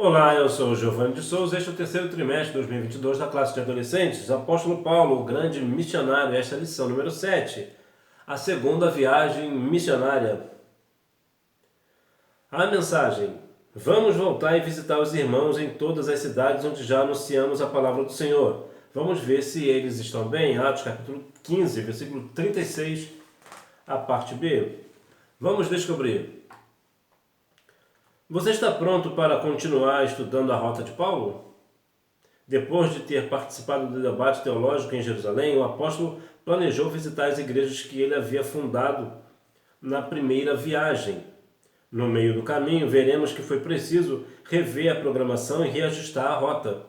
Olá, eu sou o Giovanni de Souza. Este é o terceiro trimestre de 2022 da classe de adolescentes. Apóstolo Paulo, o grande missionário. Esta é a lição número 7. A segunda viagem missionária. A mensagem: vamos voltar e visitar os irmãos em todas as cidades onde já anunciamos a palavra do Senhor. Vamos ver se eles estão bem. Atos capítulo 15, versículo 36, a parte B. Vamos descobrir. Você está pronto para continuar estudando a Rota de Paulo? Depois de ter participado do debate teológico em Jerusalém, o apóstolo planejou visitar as igrejas que ele havia fundado na primeira viagem. No meio do caminho, veremos que foi preciso rever a programação e reajustar a rota.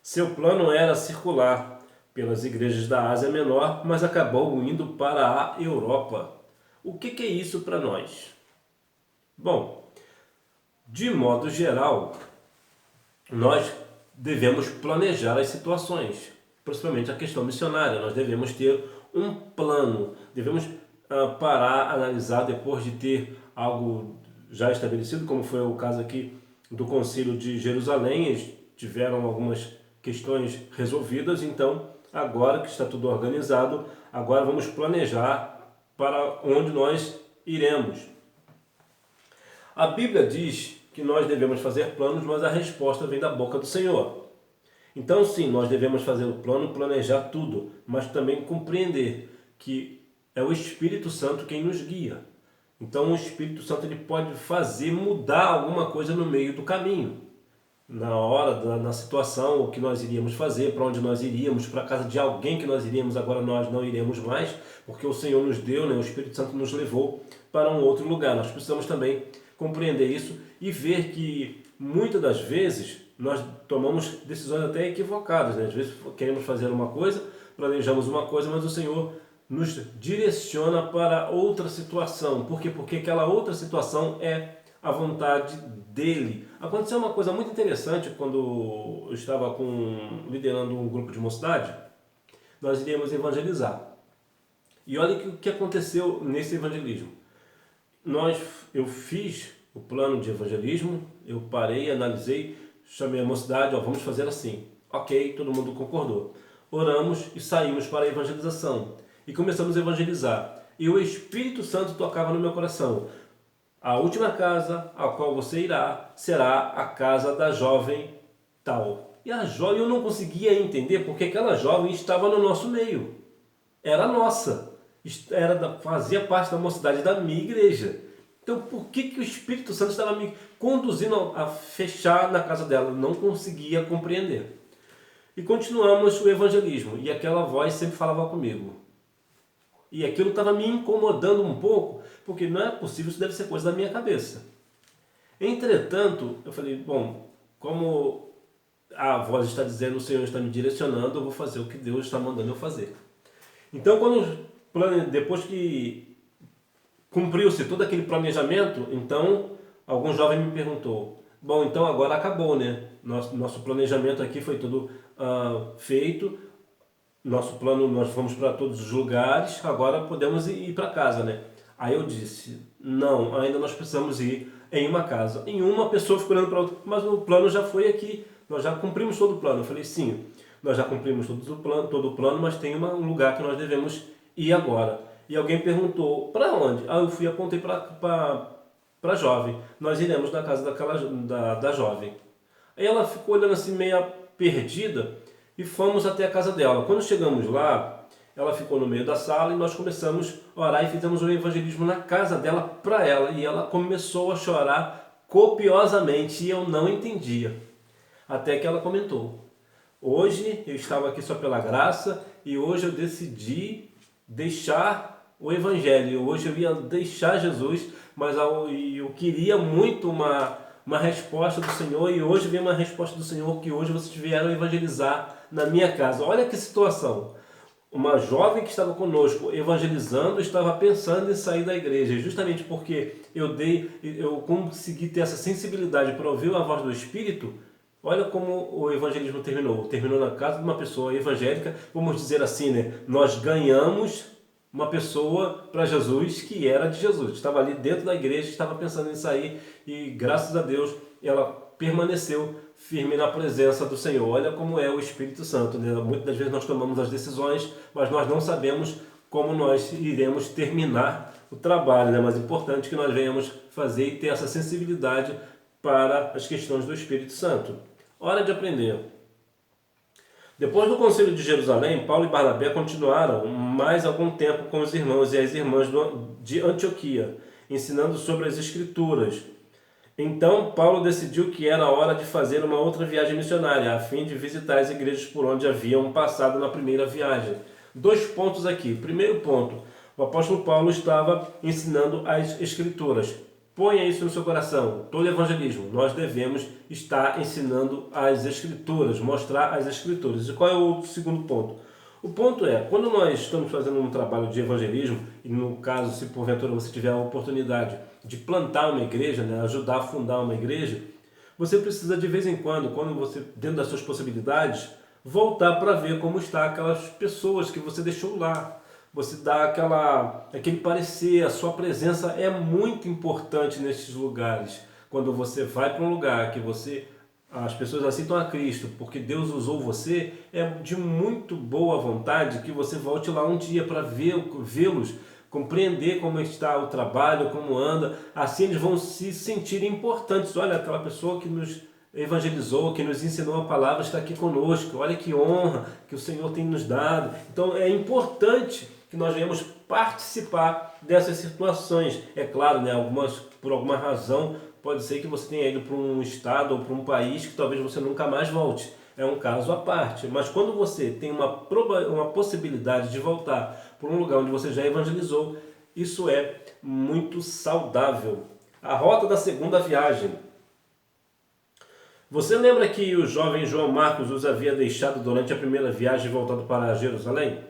Seu plano era circular pelas igrejas da Ásia Menor, mas acabou indo para a Europa. O que é isso para nós? Bom, de modo geral, nós devemos planejar as situações, principalmente a questão missionária. Nós devemos ter um plano, devemos parar, analisar depois de ter algo já estabelecido, como foi o caso aqui do Concílio de Jerusalém. Eles tiveram algumas questões resolvidas, então agora que está tudo organizado, agora vamos planejar para onde nós iremos. A Bíblia diz que nós devemos fazer planos, mas a resposta vem da boca do Senhor. Então sim, nós devemos fazer o plano, planejar tudo, mas também compreender que é o Espírito Santo quem nos guia. Então o Espírito Santo ele pode fazer mudar alguma coisa no meio do caminho. Na hora, na situação, o que nós iríamos fazer, para onde nós iríamos, para a casa de alguém que nós iríamos, agora nós não iremos mais, porque o Senhor nos deu, o Espírito Santo nos levou para um outro lugar. Nós precisamos também compreender isso e ver que muitas das vezes nós tomamos decisões até equivocadas. Às vezes queremos fazer uma coisa, planejamos uma coisa, mas o Senhor nos direciona para outra situação. Por quê? Porque aquela outra situação é a vontade dele. Aconteceu uma coisa muito interessante quando eu estava liderando um grupo de mocidade. Nós iríamos evangelizar. E olha o que aconteceu nesse evangelismo. Eu fiz o plano de evangelismo, eu parei, analisei, chamei a mocidade, vamos fazer assim. Ok, todo mundo concordou. Oramos e saímos para a evangelização. E começamos a evangelizar. E o Espírito Santo tocava no meu coração. A última casa a qual você irá será a casa da jovem tal. E a jovem, eu não conseguia entender porque aquela jovem estava no nosso meio. Era nossa. Fazia parte da mocidade da minha igreja. Então por que o Espírito Santo estava me conduzindo a fechar na casa dela? Eu não conseguia compreender. E continuamos o evangelismo. E aquela voz sempre falava comigo. E aquilo estava me incomodando um pouco, porque não é possível, isso deve ser coisa da minha cabeça. Entretanto, eu falei, bom, como a voz está dizendo, o Senhor está me direcionando, eu vou fazer o que Deus está mandando eu fazer. Então, depois que cumpriu-se todo aquele planejamento, então, algum jovem me perguntou, bom, então agora acabou, né? Nosso planejamento aqui foi tudo feito, nosso plano, nós fomos para todos os lugares, agora podemos ir para casa, né? Aí eu disse, não, ainda nós precisamos ir em uma casa. Em uma pessoa ficou olhando para outra, mas o plano já foi aqui, nós já cumprimos todo o plano. Eu falei, sim, nós já cumprimos todo o plano, mas tem um lugar que nós devemos ir agora. E alguém perguntou, para onde? Eu fui e apontei para a jovem. Nós iremos na casa da jovem. Aí ela ficou olhando assim, meio perdida, e fomos até a casa dela. Quando chegamos lá, ela ficou no meio da sala e nós começamos a orar e fizemos um evangelismo na casa dela para ela. E ela começou a chorar copiosamente e eu não entendia. Até que ela comentou, hoje eu estava aqui só pela graça e hoje eu decidi deixar o evangelho. Hoje eu ia deixar Jesus, mas eu queria muito uma resposta do Senhor e hoje vem uma resposta do Senhor que hoje vocês vieram evangelizar na minha casa. Olha que situação. Uma jovem que estava conosco evangelizando estava pensando em sair da igreja, justamente porque eu consegui ter essa sensibilidade para ouvir a voz do Espírito. Olha como o evangelismo terminou na casa de uma pessoa evangélica, vamos dizer assim, né? Nós ganhamos uma pessoa para Jesus que era de Jesus, estava ali dentro da igreja, estava pensando em sair e graças a Deus ela permaneceu firme na presença do Senhor. Olha como é o Espírito Santo, né? Muitas das vezes nós tomamos as decisões, mas nós não sabemos como nós iremos terminar o trabalho, né? Mas é importante que nós venhamos fazer e ter essa sensibilidade para as questões do Espírito Santo. Hora de aprender. Depois do Concílio de Jerusalém, Paulo e Barnabé continuaram mais algum tempo com os irmãos e as irmãs de Antioquia, ensinando sobre as Escrituras. Então, Paulo decidiu que era hora de fazer uma outra viagem missionária, a fim de visitar as igrejas por onde haviam passado na primeira viagem. 2 pontos aqui. Primeiro ponto, o apóstolo Paulo estava ensinando as Escrituras. Ponha isso no seu coração. Todo evangelismo, nós devemos estar ensinando as Escrituras, mostrar as Escrituras. E qual é o segundo ponto? O ponto é, quando nós estamos fazendo um trabalho de evangelismo, e no caso, se porventura você tiver a oportunidade de plantar uma igreja, né, ajudar a fundar uma igreja, você precisa de vez em quando você, dentro das suas possibilidades, voltar para ver como está aquelas pessoas que você deixou lá. Você dá aquele parecer, a sua presença é muito importante nesses lugares. Quando você vai para um lugar que as pessoas aceitam a Cristo porque Deus usou você, é de muito boa vontade que você volte lá um dia para vê-los, compreender como está o trabalho, como anda. Assim eles vão se sentir importantes. Olha, aquela pessoa que nos evangelizou, que nos ensinou a palavra, está aqui conosco. Olha que honra que o Senhor tem nos dado. Então é importante que nós venhamos participar dessas situações. É claro, né, por alguma razão, pode ser que você tenha ido para um estado ou para um país que talvez você nunca mais volte. É um caso à parte. Mas quando você tem uma possibilidade de voltar para um lugar onde você já evangelizou, isso é muito saudável. A rota da segunda viagem. Você lembra que o jovem João Marcos os havia deixado durante a primeira viagem voltado para Jerusalém?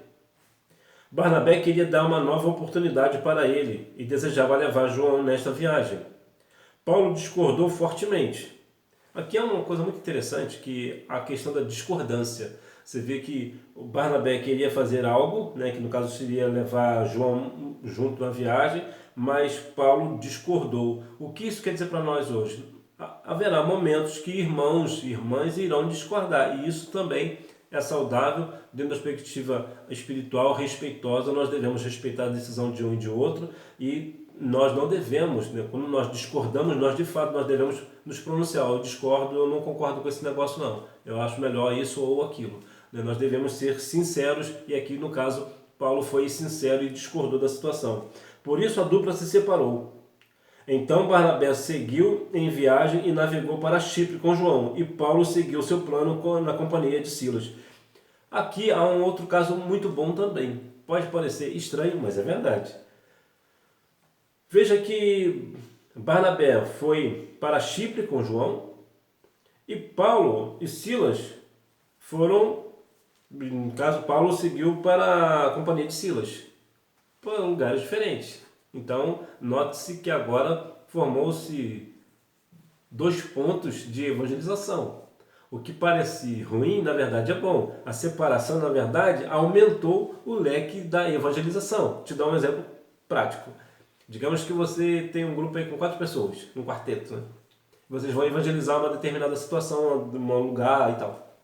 Barnabé queria dar uma nova oportunidade para ele e desejava levar João nesta viagem. Paulo discordou fortemente. Aqui é uma coisa muito interessante, que a questão da discordância. Você vê que o Barnabé queria fazer algo, né, que no caso seria levar João junto na viagem, mas Paulo discordou. O que isso quer dizer para nós hoje? Haverá momentos que irmãos e irmãs irão discordar, e isso também é saudável, dentro da perspectiva espiritual, respeitosa. Nós devemos respeitar a decisão de um e de outro, e nós não devemos, né, quando nós discordamos, nós de fato nós devemos nos pronunciar. Eu discordo, eu não concordo com esse negócio não, eu acho melhor isso ou aquilo. Nós devemos ser sinceros, e aqui no caso Paulo foi sincero e discordou da situação. Por isso a dupla se separou. Então Barnabé seguiu em viagem e navegou para Chipre com João, e Paulo seguiu seu plano na companhia de Silas. Aqui há um outro caso muito bom também. Pode parecer estranho, mas é verdade. Veja que Barnabé foi para Chipre com João, e Paulo e Silas foram, no caso Paulo seguiu para a companhia de Silas, para lugares diferentes. Então, note-se que agora formou-se 2 pontos de evangelização. O que parece ruim, na verdade, é bom. A separação, na verdade, aumentou o leque da evangelização. Vou te dar um exemplo prático. Digamos que você tem um grupo aí com 4 pessoas, um quarteto, né? Vocês vão evangelizar uma determinada situação, um lugar e tal.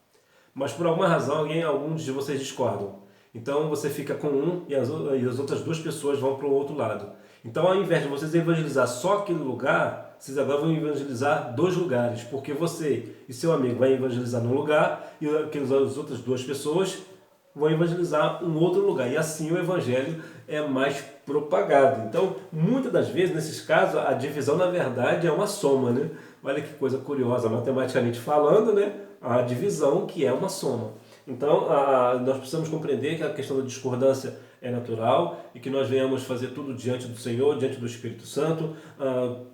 Mas por alguma razão, alguns de vocês discordam. Então você fica com um e as outras 2 pessoas vão para o outro lado. Então, ao invés de vocês evangelizar só aquele lugar, vocês agora vão evangelizar 2 lugares, porque você e seu amigo vão evangelizar num lugar e as outras 2 pessoas vão evangelizar um outro lugar. E assim o evangelho é mais propagado. Então, muitas das vezes, nesses casos, a divisão, na verdade, é uma soma, né? Olha que coisa curiosa, matematicamente falando, né? A divisão que é uma soma. Então, nós precisamos compreender que a questão da discordância é natural e que nós venhamos fazer tudo diante do Senhor, diante do Espírito Santo,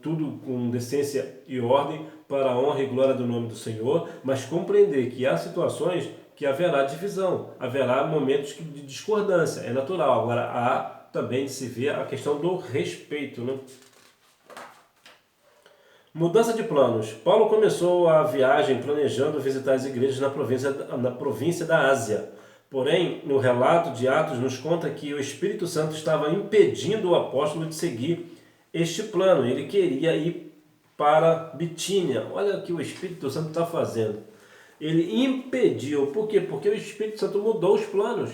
tudo com decência e ordem para a honra e glória do nome do Senhor, mas compreender que há situações que haverá divisão, haverá momentos de discordância, é natural. Agora, há também de se ver a questão do respeito, né? Mudança de planos. Paulo começou a viagem planejando visitar as igrejas na província da Ásia. Porém, no relato de Atos nos conta que o Espírito Santo estava impedindo o apóstolo de seguir este plano. Ele queria ir para Bitínia. Olha o que o Espírito Santo está fazendo. Ele impediu. Por quê? Porque o Espírito Santo mudou os planos.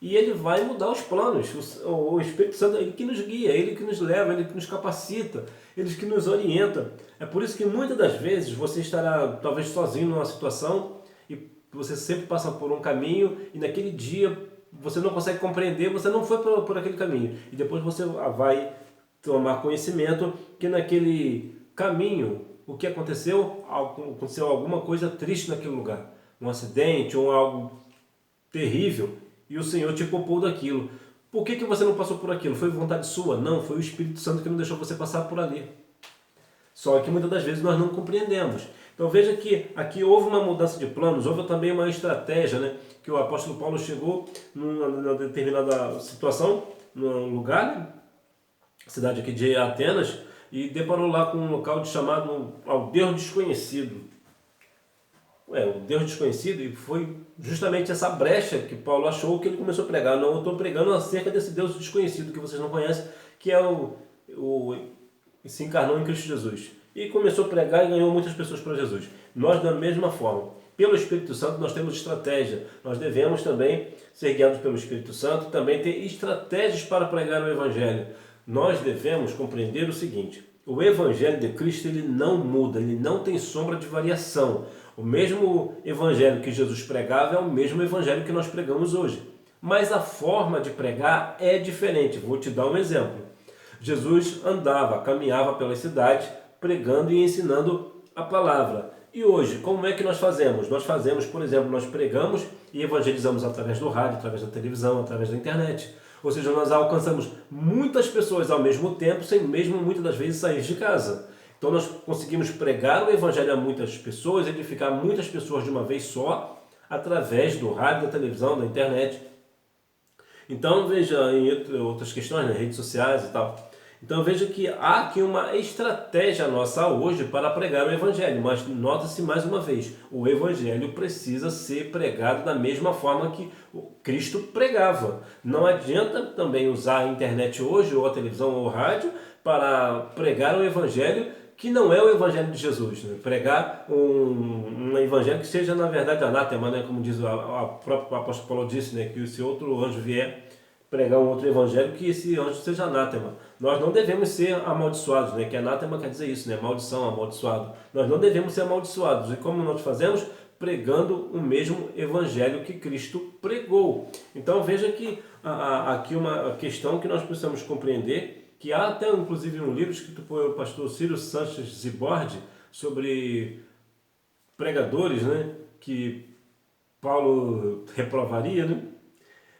E ele vai mudar os planos. O Espírito Santo é ele que nos guia, ele que nos leva, ele que nos capacita, ele que nos orienta. É por isso que muitas das vezes você estará talvez sozinho numa situação e você sempre passa por um caminho e naquele dia você não consegue compreender, você não foi por aquele caminho. E depois você vai tomar conhecimento que naquele caminho, o que aconteceu? Aconteceu alguma coisa triste naquele lugar. Um acidente ou algo terrível. E o Senhor te poupou daquilo. Por que você não passou por aquilo? Foi vontade sua? Não, foi o Espírito Santo que não deixou você passar por ali. Só que muitas das vezes nós não compreendemos. Então veja que aqui houve uma mudança de planos, houve também uma estratégia, né? Que o apóstolo Paulo chegou numa determinada situação, num lugar, né? Cidade aqui de Atenas, e deparou lá com um local chamado ao Deus Desconhecido. O Deus Desconhecido, e foi justamente essa brecha que Paulo achou que ele começou a pregar. Não, eu estou pregando acerca desse Deus desconhecido que vocês não conhecem, que é se encarnou em Cristo Jesus. E começou a pregar e ganhou muitas pessoas para Jesus. Nós, da mesma forma, pelo Espírito Santo, nós temos estratégia. Nós devemos também ser guiados pelo Espírito Santo, também ter estratégias para pregar o Evangelho. Nós devemos compreender o seguinte: o Evangelho de Cristo ele não muda, ele não tem sombra de variação. O mesmo Evangelho que Jesus pregava é o mesmo Evangelho que nós pregamos hoje. Mas a forma de pregar é diferente. Vou te dar um exemplo. Jesus andava, caminhava pelas cidades, pregando e ensinando a palavra. E hoje, como é que nós fazemos? Nós fazemos, por exemplo, nós pregamos e evangelizamos através do rádio, através da televisão, através da internet. Ou seja, nós alcançamos muitas pessoas ao mesmo tempo, sem mesmo muitas das vezes sair de casa. Então nós conseguimos pregar o evangelho a muitas pessoas, edificar muitas pessoas de uma vez só, através do rádio, da televisão, da internet. Então veja em outras questões, redes sociais e tal. Então veja que há aqui uma estratégia nossa hoje para pregar o Evangelho, mas nota-se mais uma vez, o Evangelho precisa ser pregado da mesma forma que Cristo pregava. Não adianta também usar a internet hoje, ou a televisão, ou o rádio, para pregar o Evangelho que não é o Evangelho de Jesus. Né? Pregar um Evangelho que seja na verdade anátema, né? Como diz o próprio apóstolo Paulo disse, né? Que se outro anjo vier pregar um outro evangelho, que esse anjo seja anátema. Nós não devemos ser amaldiçoados, né? Que anátema quer dizer isso, né? Maldição, amaldiçoado. Nós não devemos ser amaldiçoados. E como nós fazemos? Pregando o mesmo evangelho que Cristo pregou. Então veja que aqui uma questão que nós precisamos compreender, que há até inclusive um livro escrito por pastor Ciro Sanches Zibordi sobre pregadores, né? Que Paulo reprovaria, né?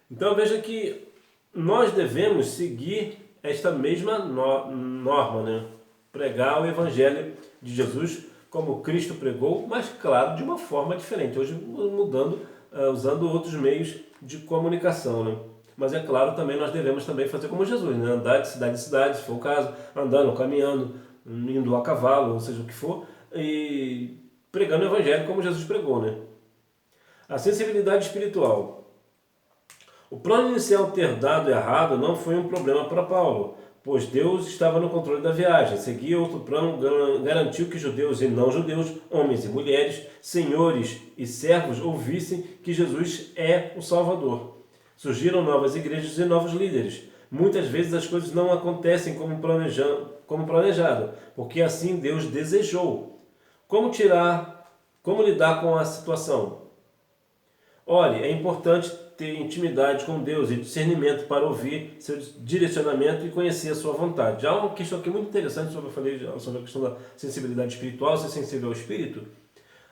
Então veja que nós devemos seguir esta mesma norma, né? Pregar o Evangelho de Jesus como Cristo pregou, mas claro, de uma forma diferente. Hoje mudando, usando outros meios de comunicação, né? Mas é claro, também nós devemos também fazer como Jesus, né? Andar de cidade em cidade, se for o caso, andando, caminhando, indo a cavalo, ou seja o que for, e pregando o Evangelho como Jesus pregou, né? A sensibilidade espiritual. O plano inicial ter dado errado não foi um problema para Paulo, pois Deus estava no controle da viagem. Seguia outro plano, garantiu que judeus e não judeus, homens e mulheres, senhores e servos ouvissem que Jesus é o Salvador. Surgiram novas igrejas e novos líderes. Muitas vezes as coisas não acontecem como planejado, porque assim Deus desejou. Como lidar com a situação? Olhe, é importante ter intimidade com Deus e discernimento para ouvir seu direcionamento e conhecer a sua vontade. Há uma questão aqui muito interessante sobre a questão da sensibilidade espiritual, ser sensível ao Espírito.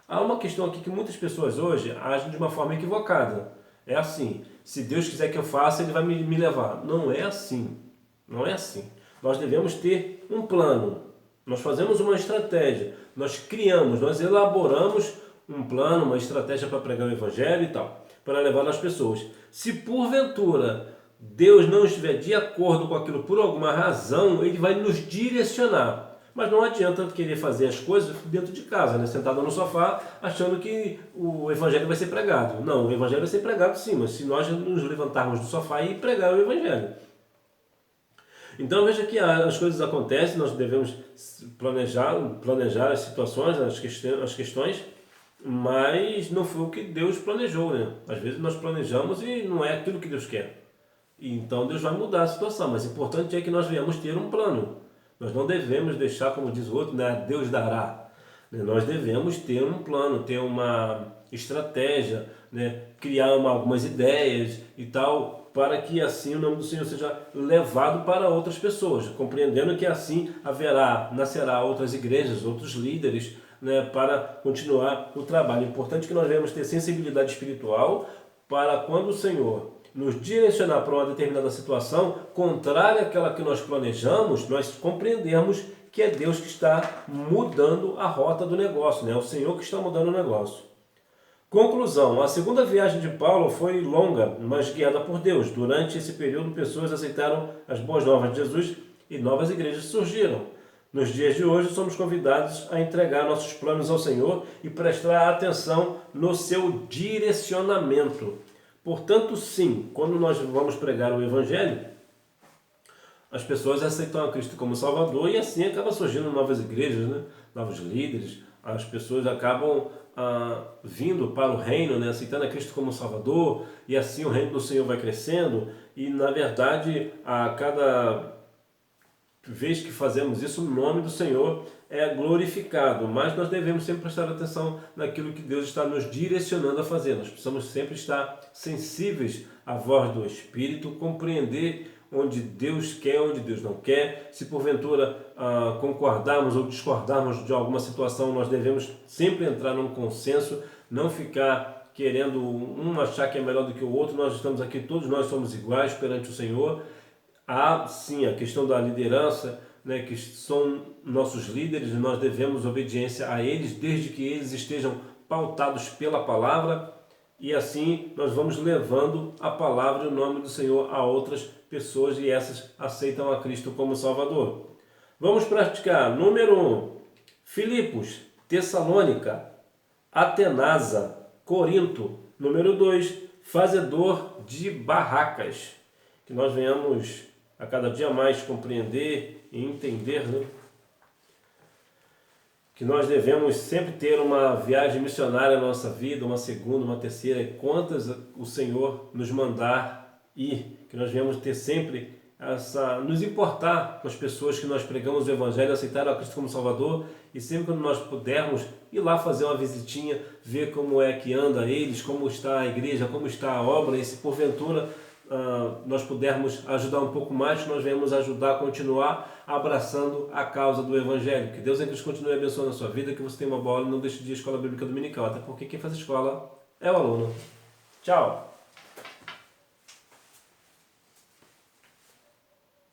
Há uma questão aqui que muitas pessoas hoje agem de uma forma equivocada. É assim, se Deus quiser que eu faça, Ele vai me levar. Não é assim. Não é assim. Nós devemos ter um plano. Nós fazemos uma estratégia. Nós criamos, nós elaboramos um plano, uma estratégia para pregar o Evangelho e tal, para levar as pessoas. Se porventura Deus não estiver de acordo com aquilo por alguma razão, Ele vai nos direcionar. Mas não adianta querer fazer as coisas dentro de casa, né? Sentado no sofá, achando que o Evangelho vai ser pregado. Não, o Evangelho vai ser pregado sim, mas se nós nos levantarmos do sofá e pregar o Evangelho. Então veja que as coisas acontecem, nós devemos planejar as situações, as questões, mas não foi o que Deus planejou, né? Às vezes nós planejamos e não é aquilo que Deus quer. Então Deus vai mudar a situação, mas o importante é que nós venhamos ter um plano. Nós não devemos deixar, como diz o outro, né? Deus dará. Nós devemos ter um plano, ter uma estratégia, né? Criar algumas ideias e tal, para que assim o nome do Senhor seja levado para outras pessoas, compreendendo que assim nascerá outras igrejas, outros líderes, né? Para continuar o trabalho. É importante que nós venhamos ter sensibilidade espiritual para quando o Senhor nos direcionar para uma determinada situação, contrária àquela que nós planejamos, nós compreendermos que é Deus que está mudando a rota do negócio, né? É o Senhor que está mudando o negócio. Conclusão, a segunda viagem de Paulo foi longa, mas guiada por Deus. Durante esse período, pessoas aceitaram as boas novas de Jesus e novas igrejas surgiram. Nos dias de hoje, somos convidados a entregar nossos planos ao Senhor e prestar atenção no seu direcionamento. Portanto, sim, quando nós vamos pregar o Evangelho, as pessoas aceitam a Cristo como Salvador e assim acaba surgindo novas igrejas, né? Novos líderes, as pessoas acabam vindo para o reino, né? Aceitando a Cristo como Salvador e assim o reino do Senhor vai crescendo e na verdade a cada vez que fazemos isso, o nome do Senhor é glorificado, mas nós devemos sempre prestar atenção naquilo que Deus está nos direcionando a fazer. Nós precisamos sempre estar sensíveis à voz do Espírito, compreender onde Deus quer, onde Deus não quer. Se porventura concordarmos ou discordarmos de alguma situação, nós devemos sempre entrar num consenso, não ficar querendo um achar que é melhor do que o outro. Nós estamos aqui, todos nós somos iguais perante o Senhor. Há sim a questão da liderança, né, que são nossos líderes e nós devemos obediência a eles, desde que eles estejam pautados pela palavra, e assim nós vamos levando a palavra e o nome do Senhor a outras pessoas e essas aceitam a Cristo como Salvador. Vamos praticar. Número 1, Filipos, Tessalônica, Atenasa, Corinto. Número 2, fazedor de barracas. Que nós venhamos a cada dia mais compreender e entender, né? Que nós devemos sempre ter uma viagem missionária na nossa vida, uma segunda, uma terceira, e quantas o Senhor nos mandar ir, que nós venhamos ter sempre nos importar com as pessoas que nós pregamos o Evangelho, aceitar a Cristo como Salvador, e sempre quando nós pudermos ir lá fazer uma visitinha, ver como é que anda eles, como está a igreja, como está a obra, e se porventura nós pudermos ajudar um pouco mais, nós venhamos ajudar a continuar abraçando a causa do Evangelho. Que Deus em Cristo continue abençoando a sua vida, que você tenha uma boa aula e não deixe de ir à Escola Bíblica Dominical, até porque quem faz a escola é o aluno. Tchau!